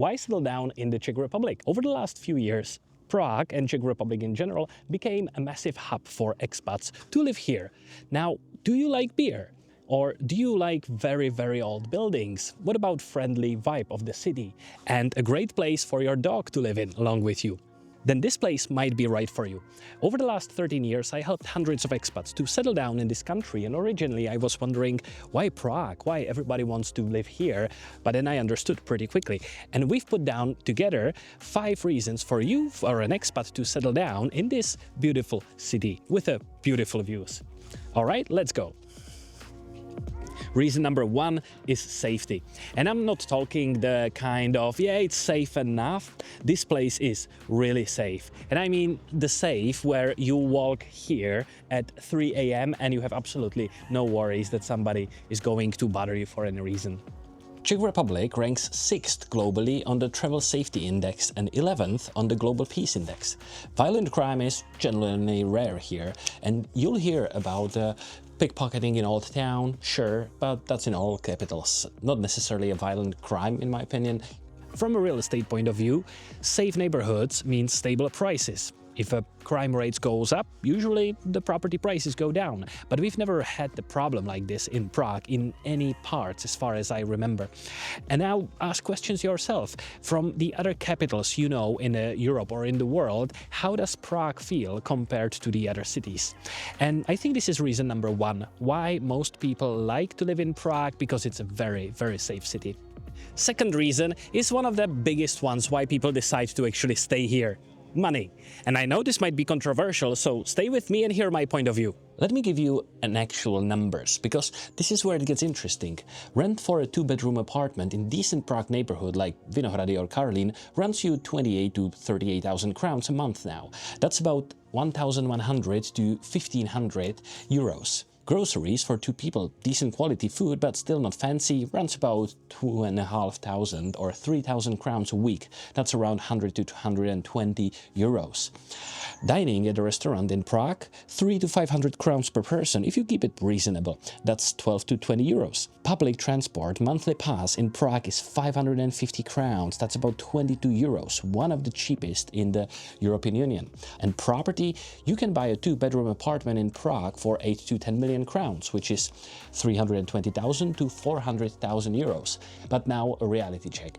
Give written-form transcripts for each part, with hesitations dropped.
Why settle down in the Czech Republic? Over the last few years, Prague and Czech Republic in general became a massive hub for expats to live here. Now, do you like beer? Or do you like very, very old buildings? What about friendly vibe of the city and a great place for your dog to live in along with you? Then this place might be right for you. Over the last 13 years, I helped hundreds of expats to settle down in this country, and originally I was wondering, why Prague? Why everybody wants to live here? But then I understood pretty quickly. And we've put down together 5 reasons for you, for an expat, to settle down in this beautiful city with a beautiful views. All right, let's go. Reason number 1 is safety. And I'm not talking the kind of, yeah, it's safe enough. This place is really safe. And I mean the safe where you walk here at 3 a.m. and you have absolutely no worries that somebody is going to bother you for any reason. Czech Republic ranks 6th globally on the Travel Safety Index and 11th on the Global Peace Index. Violent crime is genuinely rare here, and you'll hear about pickpocketing in Old Town, sure, but that's in all capitals. Not necessarily a violent crime, in my opinion. From a real estate point of view, safe neighborhoods means stable prices. If a crime rate goes up, usually the property prices go down. But we've never had the problem like this in Prague in any parts, as far as I remember. And now ask questions yourself. From the other capitals you know in Europe or in the world, how does Prague feel compared to the other cities? And I think this is reason number 1, why most people like to live in Prague, because it's a very, very safe city. Second reason is one of the biggest ones why people decide to actually stay here. Money. And I know this might be controversial, so stay with me and hear my point of view. Let me give you an actual numbers, because this is where it gets interesting. Rent for a 2-bedroom apartment in decent Prague neighborhood like Vinohrady or Karlín runs you 28 to 38,000 crowns a month now. That's about 1,100 to 1,500 euros. Groceries for 2 people, decent quality food but still not fancy, runs about 2,500 or 3,000 crowns a week. That's around 100 to 220 euros. Dining at a restaurant in Prague, 300 to 500 crowns per person if you keep it reasonable. That's 12 to 20 euros. Public transport monthly pass in Prague is 550 crowns. That's about 22 euros, one of the cheapest in the European Union. And property, you can buy a 2-bedroom apartment in Prague for 8 to 10 million crowns, which is 320,000 to 400,000 euros. But now a reality check.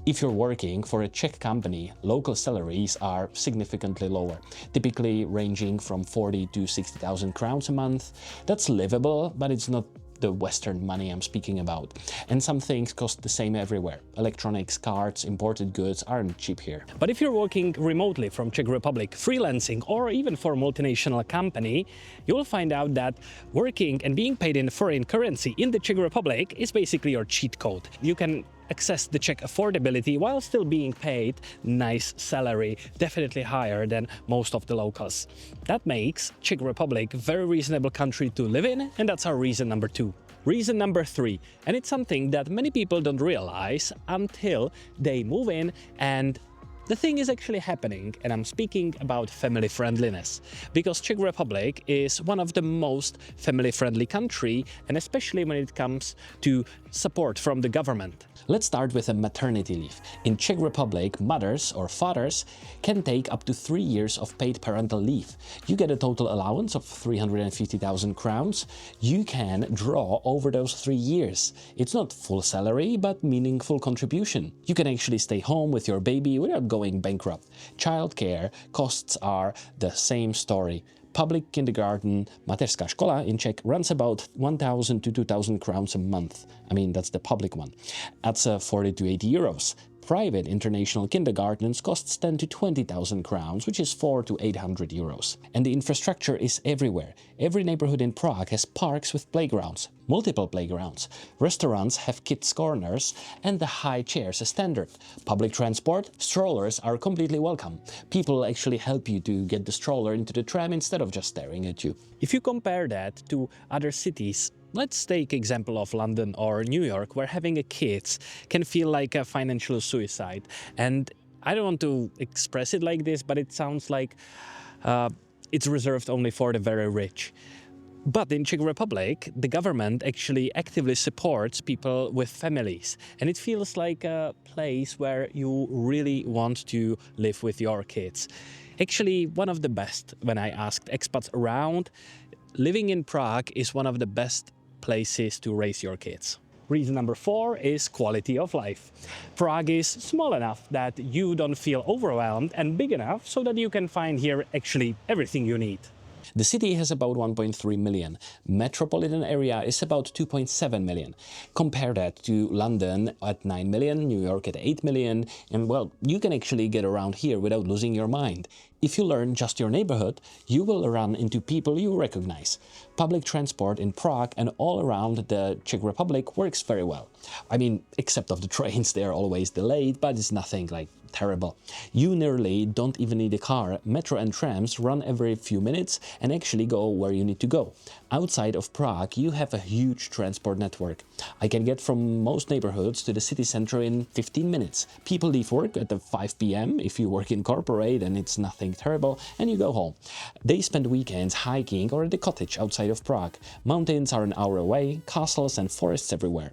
If you're working for a Czech company, local salaries are significantly lower, typically ranging from 40 to 60,000 crowns a month. That's livable, but it's not the Western money I'm speaking about. And some things cost the same everywhere. Electronics, cards, imported goods aren't cheap here. But if you're working remotely from Czech Republic, freelancing, or even for a multinational company, you'll find out that working and being paid in foreign currency in the Czech Republic is basically your cheat code. You can access the Czech affordability while still being paid nice salary, definitely higher than most of the locals. That makes Czech Republic a very reasonable country to live in, and that's our reason number 2. Reason number 3, and it's something that many people don't realize until they move in and the thing is actually happening, and I'm speaking about family friendliness, because Czech Republic is one of the most family friendly country, and especially when it comes to support from the government. Let's start with a maternity leave. In Czech Republic, mothers or fathers can take up to 3 years of paid parental leave. You get a total allowance of 350,000 crowns. You can draw over those 3 years. It's not full salary, but meaningful contribution. You can actually stay home with your baby without going bankrupt. Childcare costs are the same story. Public kindergarten, mateřská škola in Czech, runs about 1,000 to 2,000 crowns a month. I mean, that's the public one. That's 40 to 80 euros. Private international kindergartens costs 10 to 20,000 crowns, which is 400 to 800 euros. And the infrastructure is everywhere. Every neighborhood in Prague has parks with playgrounds, multiple playgrounds. Restaurants have kids' corners and the high chairs as standard. Public transport, strollers are completely welcome. People actually help you to get the stroller into the tram instead of just staring at you. If you compare that to other cities, let's take example of London or New York, where having a kids can feel like a financial suicide. And I don't want to express it like this, but it sounds like it's reserved only for the very rich. But in Czech Republic, the government actually actively supports people with families. And it feels like a place where you really want to live with your kids. Actually, one of the best, when I asked expats around, living in Prague is one of the best places to raise your kids. Reason number 4 is quality of life. Prague is small enough that you don't feel overwhelmed and big enough so that you can find here actually everything you need. The city has about 1.3 million. Metropolitan area is about 2.7 million. Compare that to London at 9 million, New York at 8 million, and well, you can actually get around here without losing your mind. If you learn just your neighborhood, you will run into people you recognize. Public transport in Prague and all around the Czech Republic works very well. I mean, except of the trains, they are always delayed, but it's nothing like terrible. You nearly don't even need a car. Metro and trams run every few minutes and actually go where you need to go. Outside of Prague, you have a huge transport network. I can get from most neighborhoods to the city center in 15 minutes. People leave work at 5 p.m. if you work in corporate and it's nothing terrible, and you go home. They spend weekends hiking or at the cottage outside of Prague. Mountains are an hour away, castles and forests everywhere.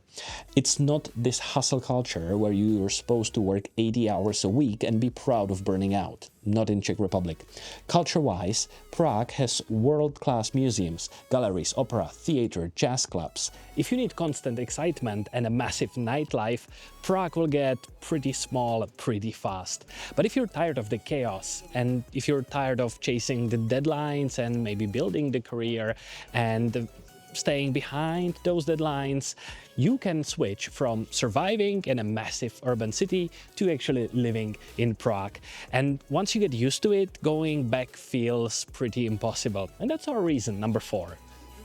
It's not this hustle culture where you are supposed to work 80 hours a week and be proud of burning out. Not in Czech Republic. Culture-wise, Prague has world-class museums, galleries, opera, theater, jazz clubs. If you need constant excitement and a massive nightlife, Prague will get pretty small pretty fast. But if you're tired of the chaos and if you're tired of chasing the deadlines and maybe building the career and staying behind those deadlines, you can switch from surviving in a massive urban city to actually living in Prague. And once you get used to it, going back feels pretty impossible. And that's our reason number 4.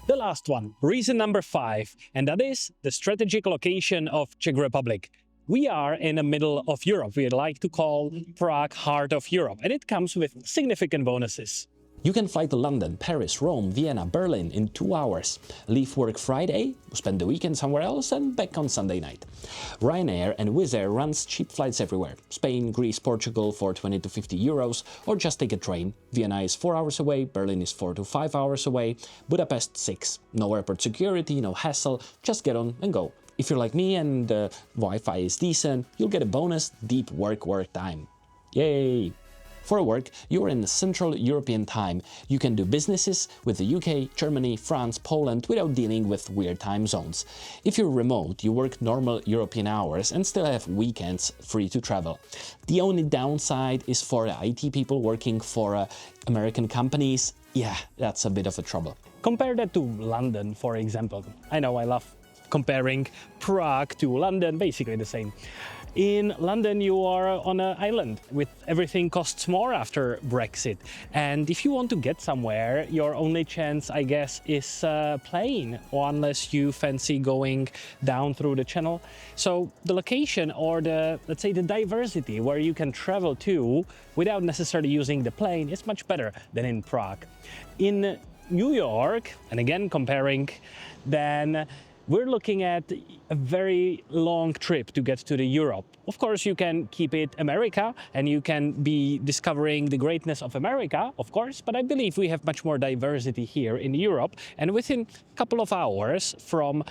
The last one, reason number 5, and that is the strategic location of Czech Republic. We are in the middle of Europe. We like to call Prague heart of Europe, and it comes with significant bonuses. You can fly to London, Paris, Rome, Vienna, Berlin in 2 hours. Leave work Friday, spend the weekend somewhere else and back on Sunday night. Ryanair and Wizz Air runs cheap flights everywhere. Spain, Greece, Portugal for 20 to 50 euros, or just take a train. Vienna is 4 hours away, Berlin is 4 to 5 hours away, Budapest 6. No airport security, no hassle, just get on and go. If you're like me and the Wi-Fi is decent, you'll get a bonus deep work time. Yay! For work, you're in Central European time. You can do businesses with the UK, Germany, France, Poland without dealing with weird time zones. If you're remote, you work normal European hours and still have weekends free to travel. The only downside is for the IT people working for American companies. Yeah, that's a bit of a trouble. Compare that to London, for example. I know I love comparing Prague to London, basically the same. In London, you are on an island with everything costs more after Brexit. And if you want to get somewhere, your only chance, I guess, is plane, or unless you fancy going down through the channel. So the location or the, let's say, the diversity where you can travel to without necessarily using the plane is much better than in Prague. In New York, and again comparing, then we're looking at a very long trip to get to the Europe. Of course, you can keep it America and you can be discovering the greatness of America, of course, but I believe we have much more diversity here in Europe. And within a couple of hours from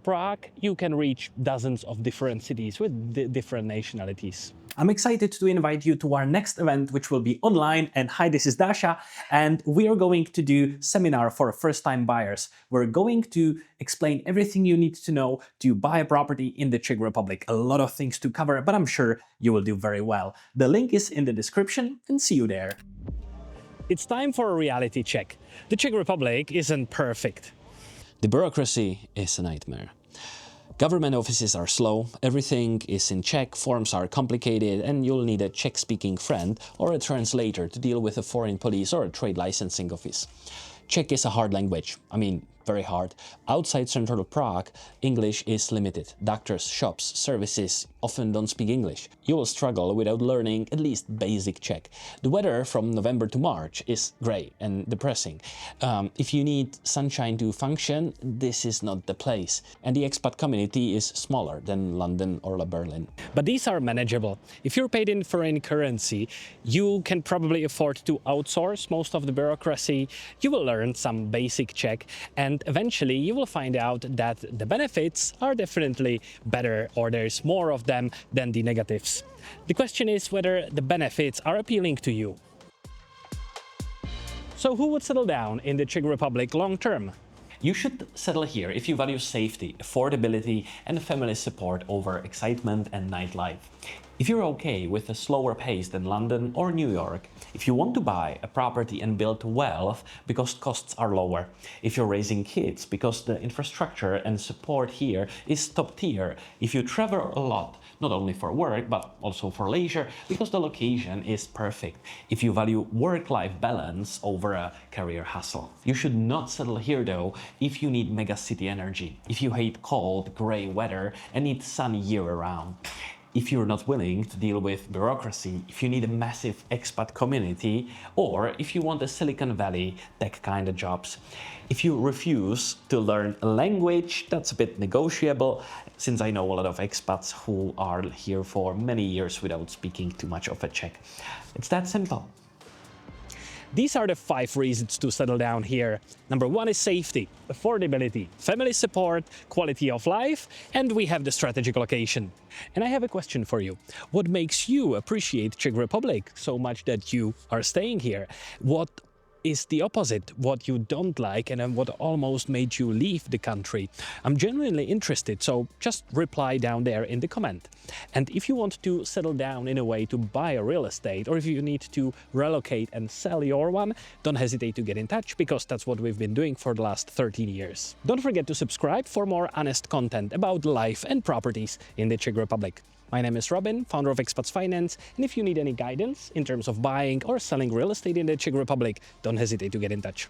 Prague, you can reach dozens of different cities with different nationalities. I'm excited to invite you to our next event, which will be online. And hi, this is Dasha, and we are going to do seminar for first-time buyers. We're going to explain everything you need to know to buy a property in the Czech Republic. A lot of things to cover, but I'm sure you will do very well. The link is in the description, and see you there. It's time for a reality check. The Czech Republic isn't perfect. The bureaucracy is a nightmare. Government offices are slow, everything is in Czech, forms are complicated, and you'll need a Czech-speaking friend or a translator to deal with a foreign police or a trade licensing office. Czech is a hard language. I mean, very hard. Outside central Prague, English is limited. Doctors, shops, services often don't speak English. You will struggle without learning at least basic Czech. The weather from November to March is grey and depressing. If you need sunshine to function, this is not the place. And the expat community is smaller than London or Berlin. But these are manageable. If you're paid in foreign currency, you can probably afford to outsource most of the bureaucracy. You will learn some basic Czech, and eventually you will find out that the benefits are definitely better, or there's more of them than the negatives. The question is whether the benefits are appealing to you. So who would settle down in the Czech Republic long term? You should settle here if you value safety, affordability, and family support over excitement and nightlife. If you're okay with a slower pace than London or New York, if you want to buy a property and build wealth because costs are lower, if you're raising kids because the infrastructure and support here is top tier, if you travel a lot, not only for work but also for leisure because the location is perfect, if you value work-life balance over a career hustle. You should not settle here though if you need mega city energy, if you hate cold, grey weather and need sun year-round. If you're not willing to deal with bureaucracy, if you need a massive expat community, or if you want a Silicon Valley tech kind of jobs. If you refuse to learn a language, that's a bit negotiable, since I know a lot of expats who are here for many years without speaking too much of a Czech. It's that simple. These are the 5 reasons to settle down here. Number 1 is safety, affordability, family support, quality of life, and we have the strategic location. And I have a question for you. What makes you appreciate Czech Republic so much that you are staying here? What is the opposite, what you don't like, and what almost made you leave the country? I'm genuinely interested, so just reply down there in the comment. And if you want to settle down in a way to buy a real estate, or if you need to relocate and sell your one, don't hesitate to get in touch, because that's what we've been doing for the last 13 years. Don't forget to subscribe for more honest content about life and properties in the Czech Republic. My name is Robin, founder of Expats Finance, and if you need any guidance in terms of buying or selling real estate in the Czech Republic, don't hesitate to get in touch.